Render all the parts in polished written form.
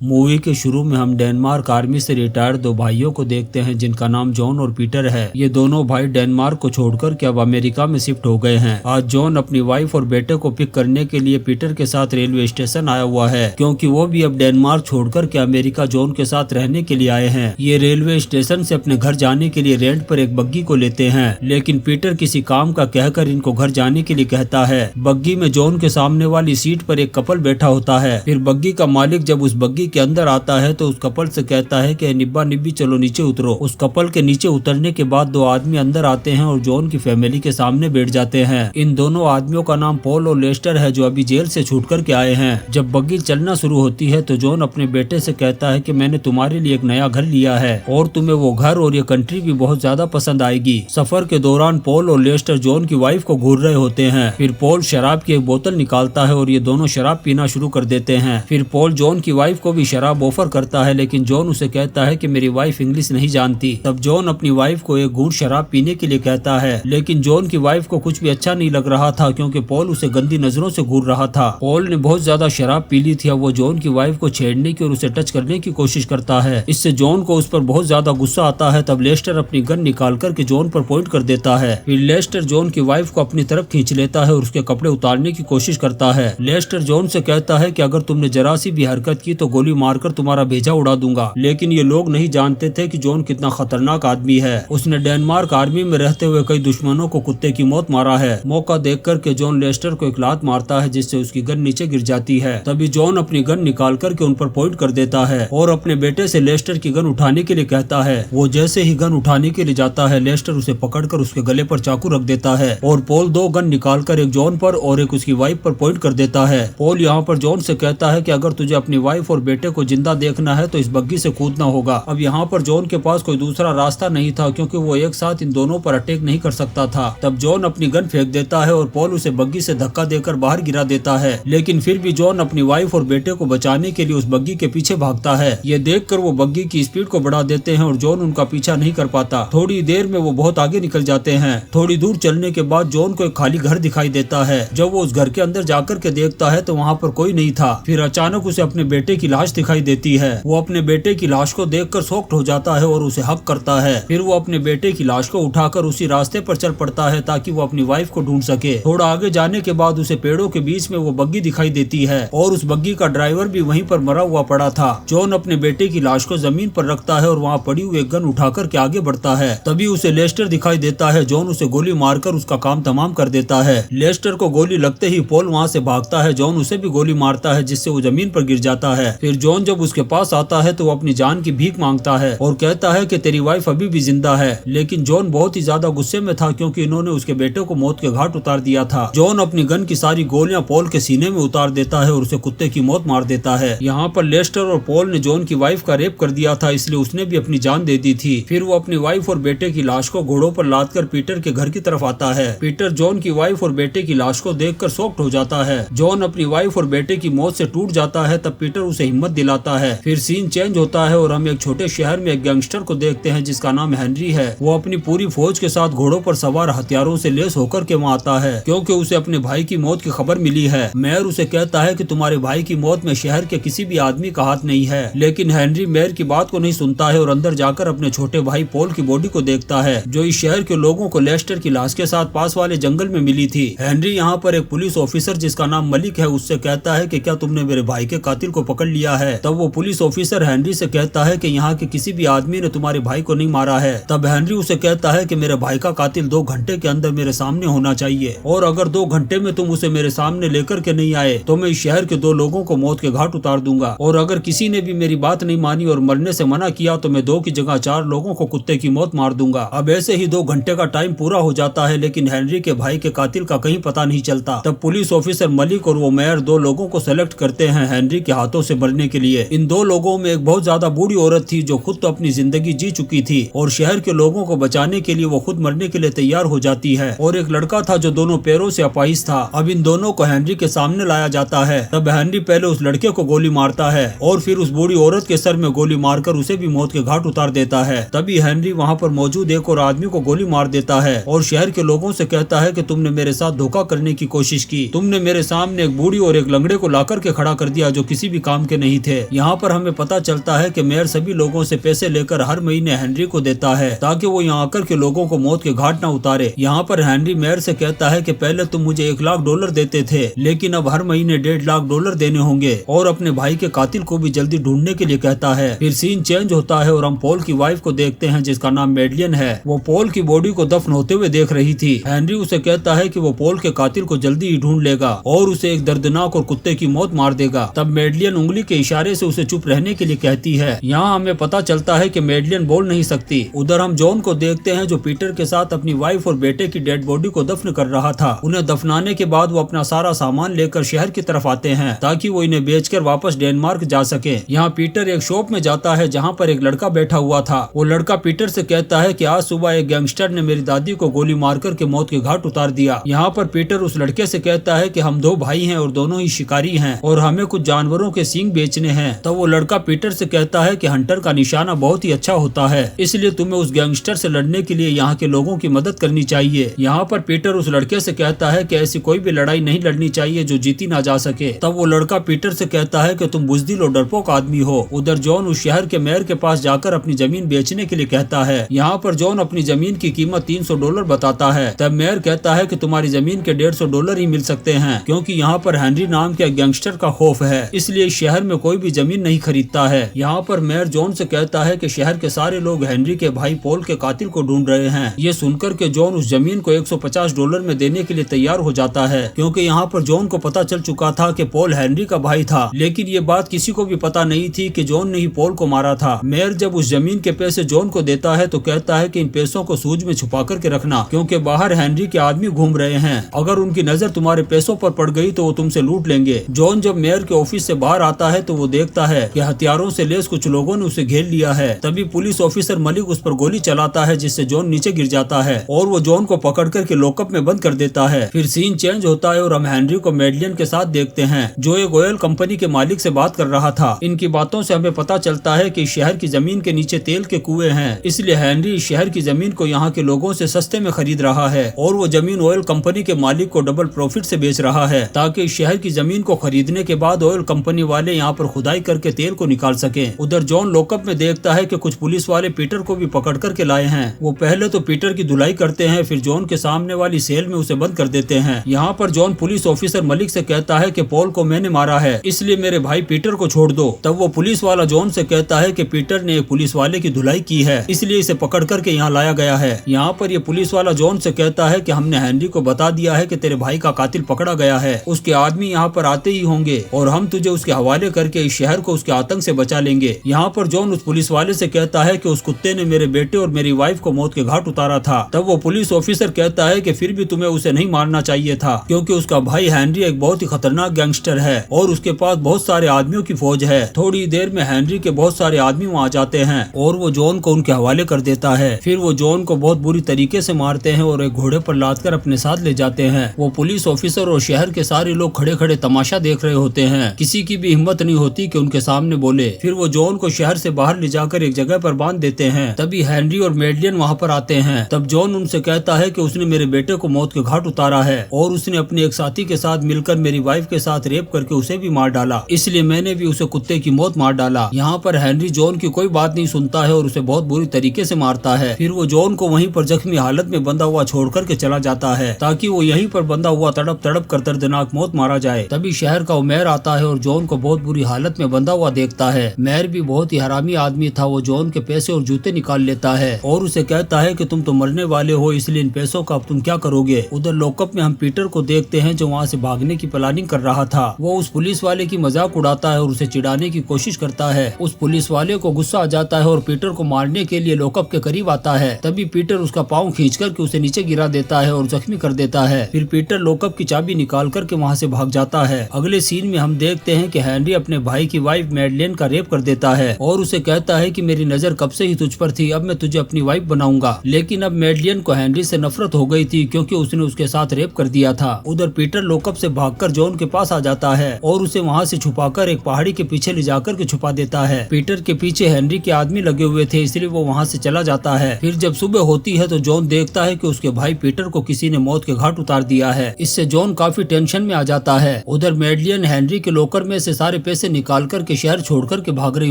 Movie के शुरू में हम डेनमार्क आर्मी से रिटायर्ड दो भाइयों को देखते हैं जिनका नाम जॉन और पीटर है। ये दोनों भाई डेनमार्क को छोड़कर के अब अमेरिका में शिफ्ट हो गए हैं। आज जॉन अपनी वाइफ और बेटे को पिक करने के लिए पीटर के साथ रेलवे स्टेशन आया हुआ है, क्योंकि वो भी अब डेनमार्क छोड़कर के अमेरिका जॉन के साथ रहने के लिए आए हैं। ये रेलवे स्टेशन से अपने घर जाने के लिए रेंट पर एक बग्गी को लेते हैं, लेकिन पीटर किसी काम का कहकर इनको घर जाने के लिए कहता है। बग्गी में जॉन के सामने वाली सीट पर एक कपल बैठा होता है। फिर बग्गी का मालिक जब उस बग्गी के अंदर आता है तो उस कपल से कहता है कि निब्बा निब्बी चलो नीचे उतरो। उस कपल के नीचे उतरने के बाद दो आदमी अंदर आते हैं और जॉन की फैमिली के सामने बैठ जाते हैं। इन दोनों आदमियों का नाम पॉल और लेस्टर है, जो अभी जेल से छूट कर के आए हैं। जब बग्गी चलना शुरू होती है तो जॉन अपने बेटे से कहता है कि मैंने तुम्हारे लिए एक नया घर लिया है और तुम्हें वो घर और ये कंट्री भी बहुत ज्यादा पसंद आएगी। सफर के दौरान पॉल और लेस्टर जॉन की वाइफ को घूर रहे होते हैं। फिर पॉल शराब की एक बोतल निकालता है और ये दोनों शराब पीना शुरू कर देते हैं। फिर पॉल जॉन की वाइफ को भी शराब ऑफर करता है, लेकिन जॉन उसे कहता है कि मेरी वाइफ इंग्लिश नहीं जानती। तब जॉन अपनी वाइफ को एक घूंट शराब पीने के लिए कहता है, लेकिन जॉन की वाइफ को कुछ भी अच्छा नहीं लग रहा था, क्योंकि पॉल उसे गंदी नजरों से घूर रहा था। पॉल ने बहुत ज्यादा शराब पी ली थी। अब वो जॉन की वाइफ को छेड़ने की और उसे टच करने की कोशिश करता है। इससे जॉन को उस पर बहुत ज्यादा गुस्सा आता है। तब लेस्टर अपनी गन निकाल कर जॉन पर पॉइंट कर देता है। फिर लेस्टर जॉन की वाइफ को अपनी तरफ खींच लेता है और उसके कपड़े उतारने की कोशिश करता है। लेस्टर जॉन से कहता है कि अगर तुमने जरा सी भी हरकत की तो गोली मारकर तुम्हारा भेजा उड़ा दूंगा। लेकिन ये लोग नहीं जानते थे कि जॉन कितना खतरनाक आदमी है। उसने डेनमार्क आर्मी में रहते हुए कई दुश्मनों को कुत्ते की मौत मारा है। मौका देख कर के जॉन लेस्टर को एक लात मारता है, जिससे उसकी गन नीचे गिर जाती है। तभी जॉन अपनी गन निकाल कर के उन पर पॉइंट कर देता है और अपने बेटे से लेस्टर की गन उठाने के लिए कहता है। वो जैसे ही गन उठाने के लिए जाता है, लेस्टर उसे पकड़कर उसके गले पर चाकू रख देता है और पॉल दो गन निकाल कर एक जॉन पर और एक उसकी वाइफ पर पॉइंट कर देता है। पॉल यहाँ पर जॉन से कहता है कि अगर तुझे अपनी वाइफ और बेटे को जिंदा देखना है तो इस बग्गी से कूदना होगा। अब यहाँ पर जॉन के पास कोई दूसरा रास्ता नहीं था, क्योंकि वो एक साथ इन दोनों पर अटैक नहीं कर सकता था। तब जॉन अपनी गन फेंक देता है और पॉल उसे बग्गी से धक्का देकर बाहर गिरा देता है, लेकिन फिर भी जॉन अपनी वाइफ और बेटे को बचाने के लिए उस बग्गी के पीछे भागता है। ये देखकर वो बग्गी की स्पीड को बढ़ा देते हैं और जॉन उनका पीछा नहीं कर पाता। थोड़ी देर में वो बहुत आगे निकल जाते हैं। थोड़ी दूर चलने के बाद जॉन को एक खाली घर दिखाई देता है। जब वो उस घर के अंदर जाकर के देखता है तो वहाँ पर कोई नहीं था। फिर अचानक उसे अपने बेटे की लाश दिखाई देती है। वो अपने बेटे की लाश को देखकर शॉक्ड हो जाता है और उसे हक करता है। फिर वो अपने बेटे की लाश को उठाकर उसी रास्ते पर चल पड़ता है ताकि वो अपनी वाइफ को ढूंढ सके। थोड़ा आगे जाने के बाद उसे पेड़ों के बीच में वो बग्गी दिखाई देती है और उस बग्गी का ड्राइवर भी वहीं पर मरा हुआ पड़ा था। जॉन अपने बेटे की लाश को जमीन पर रखता है और वहाँ पड़ी हुई एक गन उठाकर के आगे बढ़ता है। तभी उसे लेस्टर दिखाई देता है। जॉन उसे गोली मारकर उसका काम तमाम कर देता है। लेस्टर को गोली लगते ही पॉल वहाँ से भागता है। जॉन उसे भी गोली मारता है, जिससे वो जमीन पर गिर जाता है। फिर जॉन जब उसके पास आता है तो वो अपनी जान की भीख मांगता है और कहता है कि तेरी वाइफ अभी भी जिंदा है। लेकिन जॉन बहुत ही ज्यादा गुस्से में था, क्योंकि इन्होंने उसके बेटे को मौत के घाट उतार दिया था। जॉन अपनी गन की सारी गोलियां पॉल के सीने में उतार देता है और उसे कुत्ते की मौत मार देता है। यहाँ पर लेस्टर और पॉल ने जॉन की वाइफ का रेप कर दिया था, इसलिए उसने भी अपनी जान दे दी थी। फिर वो अपनी वाइफ और बेटे की लाश को घोड़ों पर लाद कर पीटर के घर की तरफ आता है। पीटर जॉन की वाइफ और बेटे की लाश को देखकर शॉक्ड हो जाता है। जॉन अपनी वाइफ और बेटे की मौत से टूट जाता है। तब पीटर उसे हिम्मत दिलाता है। फिर सीन चेंज होता है और हम एक छोटे शहर में एक गैंगस्टर को देखते हैं जिसका नाम हेनरी है। वो अपनी पूरी फौज के साथ घोड़ों पर सवार हथियारों से लेस होकर के वहाँ आता है, क्योंकि उसे अपने भाई की मौत की खबर मिली है। मेयर उसे कहता है कि तुम्हारे भाई की मौत में शहर के किसी भी आदमी का हाथ नहीं है, लेकिन हेनरी मेयर की बात को नहीं सुनता है और अंदर जाकर अपने छोटे भाई पॉल की बॉडी को देखता है, जो इस शहर के लोगों को लेस्टर की लाश के साथ पास वाले जंगल में मिली थी। हेनरी यहाँ पर एक पुलिस ऑफिसर जिसका नाम मलिक है उससे कहता है कि क्या तुमने मेरे भाई के कातिल को पकड़ लिया है। तब वो पुलिस ऑफिसर हेनरी से कहता है कि यहाँ के किसी भी आदमी ने तुम्हारे भाई को नहीं मारा है। तब हेनरी उसे कहता है कि मेरे भाई का कातिल 2 घंटे के अंदर मेरे सामने होना चाहिए, और अगर 2 घंटे में तुम उसे मेरे सामने लेकर के नहीं आए तो मैं इस शहर के 2 लोगों को मौत के घाट उतार दूंगा, और अगर किसी ने भी मेरी बात नहीं मानी और मरने से मना किया तो मैं 2 की जगह 4 लोगों को कुत्ते की मौत मार दूंगा। अब ऐसे ही 2 घंटे का टाइम पूरा हो जाता है, लेकिन हेनरी के भाई के कातिल का कहीं पता नहीं चलता। तब पुलिस ऑफिसर मलिक और वो मेयर 2 लोगों को सेलेक्ट करते हैं हेनरी के हाथों से मरने के लिए। इन 2 लोगों में एक बहुत ज्यादा बूढ़ी औरत थी जो खुद तो अपनी जिंदगी जी चुकी थी और शहर के लोगों को बचाने के लिए वो खुद मरने के लिए तैयार हो जाती है, और एक लड़का था जो दोनों पैरों से अपाहिज था। अब इन दोनों को हेनरी के सामने लाया जाता है। तब हेनरी पहले उस लड़के को गोली मारता है और फिर उस बूढ़ी औरत के सर में गोली मारकर उसे भी मौत के घाट उतार देता है। तभी हेनरी वहाँ पर मौजूद एक और आदमी को गोली मार देता है और शहर के लोगों से कहता है कि तुमने मेरे साथ धोखा करने की कोशिश की। तुमने मेरे सामने एक बूढ़ी और एक लंगड़े को लाकर के खड़ा कर दिया जो किसी भी काम के नहीं नहीं थे। यहाँ पर हमें पता चलता है कि मेयर सभी लोगों से पैसे लेकर हर महीने हेनरी को देता है ताकि वो यहाँ आकर के लोगों को मौत के घाट न उतारे। यहाँ पर हेनरी मेयर से कहता है कि पहले तुम मुझे $1 लाख देते थे, लेकिन अब हर महीने $1.5 लाख देने होंगे, और अपने भाई के कातिल को भी जल्दी ढूंढने के लिए कहता है। फिर सीन चेंज होता है और हम पॉल की वाइफ को देखते हैं जिसका नाम मैडलिन है। वो पॉल की बॉडी को दफन होते हुए देख रही थी। हेनरी उसे कहता है कि वो पॉल के कातिल को जल्दी ही ढूंढ लेगा और उसे एक दर्दनाक और कुत्ते की मौत मार देगा। तब मैडलिन उंगली के इशारे से उसे चुप रहने के लिए कहती है। यहाँ हमें पता चलता है कि मैडलिन बोल नहीं सकती। उधर हम जॉन को देखते हैं जो पीटर के साथ अपनी वाइफ और बेटे की डेड बॉडी को दफन कर रहा था। उन्हें दफनाने के बाद वो अपना सारा सामान लेकर शहर की तरफ आते हैं ताकि वो इन्हें बेचकर वापस डेनमार्क जा सके। यहाँ पीटर एक शॉप में जाता है जहाँ पर एक लड़का बैठा हुआ था। वो लड़का पीटर से कहता है कि आज सुबह एक गैंगस्टर ने मेरी दादी को गोली मारकर के मौत के घाट उतार दिया। यहाँ पर पीटर उस लड़के से कहता है कि हम 2 भाई हैं और दोनों ही शिकारी हैं और हमें कुछ जानवरों के सींग बेचने हैं। तब वो लड़का पीटर से कहता है कि हंटर का निशाना बहुत ही अच्छा होता है, इसलिए तुम्हें उस गैंगस्टर से लड़ने के लिए यहाँ के लोगों की मदद करनी चाहिए। यहाँ पर पीटर उस लड़के से कहता है कि ऐसी कोई भी लड़ाई नहीं लड़नी चाहिए जो जीती ना जा सके। तब वो लड़का पीटर से कहता है कि तुम बुज़दिल और डरपोक आदमी हो। उधर जॉन उस शहर के मेयर के पास जाकर अपनी जमीन बेचने के लिए कहता है। यहाँ पर जॉन अपनी जमीन की कीमत $300 बताता है। तब मेयर कहता है कि तुम्हारी जमीन के $150 ही मिल सकते हैं, क्योंकि यहाँ पर हेनरी नाम के गैंगस्टर का खौफ है, इसलिए शहर में कोई भी जमीन नहीं खरीदता है। यहाँ पर मेयर जॉन से कहता है कि शहर के सारे लोग हेनरी के भाई पॉल के कातिल को ढूंढ रहे हैं। ये सुनकर के जॉन उस जमीन को $150 में देने के लिए तैयार हो जाता है, क्योंकि यहाँ पर जॉन को पता चल चुका था कि पॉल हेनरी का भाई था, लेकिन ये बात किसी को भी पता नहीं थी कि जॉन ने ही पॉल को मारा था। मेयर जब उस जमीन के पैसे जॉन को देता है तो कहता है कि इन पैसों को सूज में छुपा करके रखना, क्योंकि बाहर हेनरी के आदमी घूम रहे हैं। अगर उनकी नजर तुम्हारे पैसों पर पड़ गई तो वो तुमसे लूट लेंगे। जॉन जब मेयर के ऑफिस से बाहर आता है तो वो देखता है कि हथियारों से लेस कुछ लोगों ने उसे घेर लिया है। तभी पुलिस ऑफिसर मलिक उस पर गोली चलाता है, जिससे जॉन नीचे गिर जाता है और वो जॉन को पकड़ करके लॉकअप में बंद कर देता है। फिर सीन चेंज होता है और हम हेनरी को मैडलिन के साथ देखते हैं, जो एक ऑयल कंपनी के मालिक से बात कर रहा था। इनकी बातों से हमें पता चलता है कि शहर की जमीन के नीचे तेल के कुएं हैं, इसलिए हेनरी शहर की जमीन को यहाँ के लोगों से सस्ते में खरीद रहा है और वो जमीन ऑयल कंपनी के मालिक को डबल प्रॉफिट से बेच रहा है, ताकि शहर की जमीन को खरीदने के बाद ऑयल कंपनी वाले यहाँ पर खुदाई करके तेल को निकाल सके। उधर जॉन लॉकअप में देखता है कि कुछ पुलिस वाले पीटर को भी पकड़ करके लाए हैं। वो पहले तो पीटर की धुलाई करते हैं, फिर जॉन के सामने वाली सेल में उसे बंद कर देते हैं। यहाँ पर जॉन पुलिस ऑफिसर मलिक से कहता है कि पॉल को मैंने मारा है, इसलिए मेरे भाई पीटर को छोड़ दो। तब वो पुलिस वाला जॉन से कहता है कि पीटर ने एक पुलिस वाले की धुलाई की है, इसलिए इसे पकड़ करके यहाँ लाया गया है। यहाँ पर ये पुलिस वाला जॉन से कहता है कि हमने हेनरी को बता दिया है कि तेरे भाई का कातिल पकड़ा गया है, उसके आदमी यहाँ पर आते ही होंगे और हम तुझे उसके हवाले करके इस शहर को उसके आतंक से बचा लेंगे। यहाँ पर जॉन उस पुलिस वाले से कहता है कि उस कुत्ते ने मेरे बेटे और मेरी वाइफ को मौत के घाट उतारा था। तब वो पुलिस ऑफिसर कहता है कि फिर भी तुम्हें उसे नहीं मारना चाहिए था, क्योंकि उसका भाई हेनरी एक बहुत ही खतरनाक गैंगस्टर है और उसके पास बहुत सारे आदमियों की फौज है। थोड़ी देर में हेनरी के बहुत सारे आदमी वहाँ जाते हैं और वो जॉन को उनके हवाले कर देता है। फिर वो जॉन को बहुत बुरी तरीके से मारते हैं और एक घोड़े पर लाद कर अपने साथ ले जाते हैं। वो पुलिस ऑफिसर और शहर के सारे लोग खड़े खड़े तमाशा देख रहे होते हैं, किसी की भी हिम्मत नहीं होती कि उनके सामने बोले। फिर वो जॉन को शहर से बाहर ले जाकर एक जगह पर बांध देते हैं। तभी हेनरी और मैडलिन वहाँ पर आते हैं। तब जॉन उनसे कहता है कि उसने मेरे बेटे को मौत के घाट उतारा है और उसने अपने एक साथी के साथ मिलकर मेरी वाइफ के साथ रेप करके उसे भी मार डाला, इसलिए मैंने भी उसे कुत्ते की मौत मार डाला। यहाँ पर हेनरी जॉन की कोई बात नहीं सुनता है और उसे बहुत बुरी तरीके से मारता है। फिर वो जॉन को वहीं पर जख्मी हालत में बंधा हुआ छोड़ करके चला जाता है, ताकि वो यहीं पर बंधा हुआ तड़प तड़प कर दर्दनाक मौत मारा जाए। तभी शहर का मेयर आता है और जॉन को बहुत बुरी हालत में बंधा हुआ देखता है। मेयर भी बहुत ही हरामी आदमी था। वो जॉन के पैसे और जूते निकाल लेता है और उसे कहता है कि तुम तो मरने वाले हो, इसलिए इन पैसों का अब तुम क्या करोगे। उधर लॉकअप में हम पीटर को देखते हैं जो वहाँ से भागने की प्लानिंग कर रहा था। वो उस पुलिस वाले की मजाक उड़ाता है और उसे चिढ़ाने की कोशिश करता है। उस पुलिस वाले को गुस्सा आ जाता है और पीटर को मारने के लिए लॉकअप के करीब आता है। तभी पीटर उसका पाँव खींच करके उसे नीचे गिरा देता है और जख्मी कर देता है। फिर पीटर लॉकअप की चाबी निकाल करके वहाँ से भाग जाता है। अगले सीन में हम देखते हैं कि हेनरी अपने भाई की वाइफ मैडलिन का रेप कर देता है और उसे कहता है कि मेरी नजर कब से ही तुझ पर थी, अब मैं तुझे अपनी वाइफ बनाऊंगा। लेकिन अब मैडलिन को हेनरी से नफरत हो गई थी, क्योंकि उसने उसके साथ रेप कर दिया था। उधर पीटर लॉकअप से भागकर जॉन के पास आ जाता है और उसे वहाँ से छुपाकर एक पहाड़ी के पीछे ले जाकर के छुपा देता है। पीटर के पीछे हेनरी के आदमी लगे हुए थे, इसलिए वो वहाँ से चला जाता है। फिर जब सुबह होती है तो जॉन देखता है कि उसके भाई पीटर को किसी ने मौत के घाट उतार दिया है। इससे जॉन काफी टेंशन में आ जाता है। उधर मैडलिन हेनरी के लॉकर में से सारे पैसे से निकाल कर के शहर छोड़ कर के भाग रही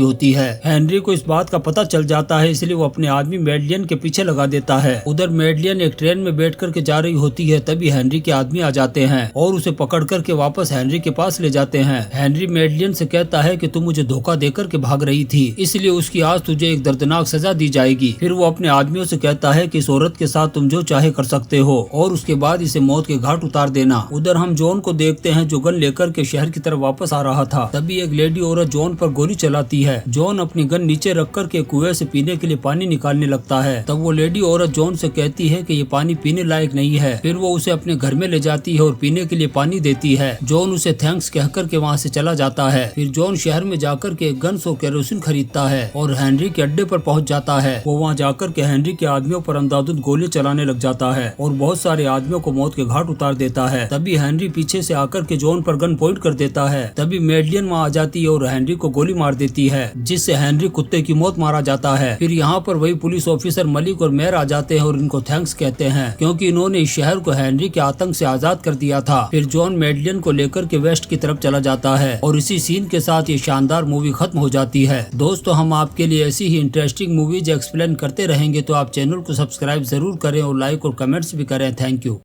होती है। हेनरी को इस बात का पता चल जाता है, इसलिए वो अपने आदमी मैडलियन के पीछे लगा देता है। उधर मैडलियन एक ट्रेन में बैठ कर के जा रही होती है, तभी हेनरी के आदमी आ जाते हैं और उसे पकड़ कर के वापस हेनरी के पास ले जाते हैं। हेनरी मैडलियन से कहता है कि तुम मुझे धोखा देकर के भाग रही थी, इसलिए उसकी आज तुझे एक दर्दनाक सजा दी जाएगी। फिर वो अपने आदमियों से कहता है कि इस औरत के साथ तुम जो चाहे कर सकते हो और उसके बाद इसे मौत के घाट उतार देना। उधर हम जॉन को देखते हैं जो गन लेकर के शहर की तरफ वापस आ रहा था। तभी एक लेडी औरत जॉन पर गोली चलाती है। जॉन अपनी गन नीचे रख कर के कुएं से पीने के लिए पानी निकालने लगता है। तब वो लेडी औरत जॉन से कहती है कि ये पानी पीने लायक नहीं है। फिर वो उसे अपने घर में ले जाती है और पीने के लिए पानी देती है। जॉन उसे थैंक्स कहकर के वहाँ से चला जाता है। फिर जॉन शहर में जाकर के गन्स और केरोसिन खरीदता है और हेनरी के अड्डे पर पहुँच जाता है। वो वहाँ जाकर के हेनरी के आदमियों पर अंधाधुंध गोली चलाने लग जाता है और बहुत सारे आदमियों को मौत के घाट उतार देता है। तभी हेनरी पीछे से आकर के जॉन पर गन पॉइंट कर देता है। तभी मैडलियन वहाँ आ जाती है और हेनरी को गोली मार देती है, जिससे हेनरी कुत्ते की मौत मारा जाता है। फिर यहाँ पर वही पुलिस ऑफिसर मलिक और मेयर आ जाते हैं और इनको थैंक्स कहते हैं, क्योंकि इन्होंने इस शहर को हेनरी के आतंक से आजाद कर दिया था। फिर जॉन मैडलियन को लेकर के वेस्ट की तरफ चला जाता है और इसी सीन के साथ ये शानदार मूवी खत्म हो जाती है। दोस्तों, हम आपके लिए ऐसी ही इंटरेस्टिंग मूवीज एक्सप्लेन करते रहेंगे, तो आप चैनल को सब्सक्राइब जरूर करें और लाइक और कमेंट्स भी करें। Thank you.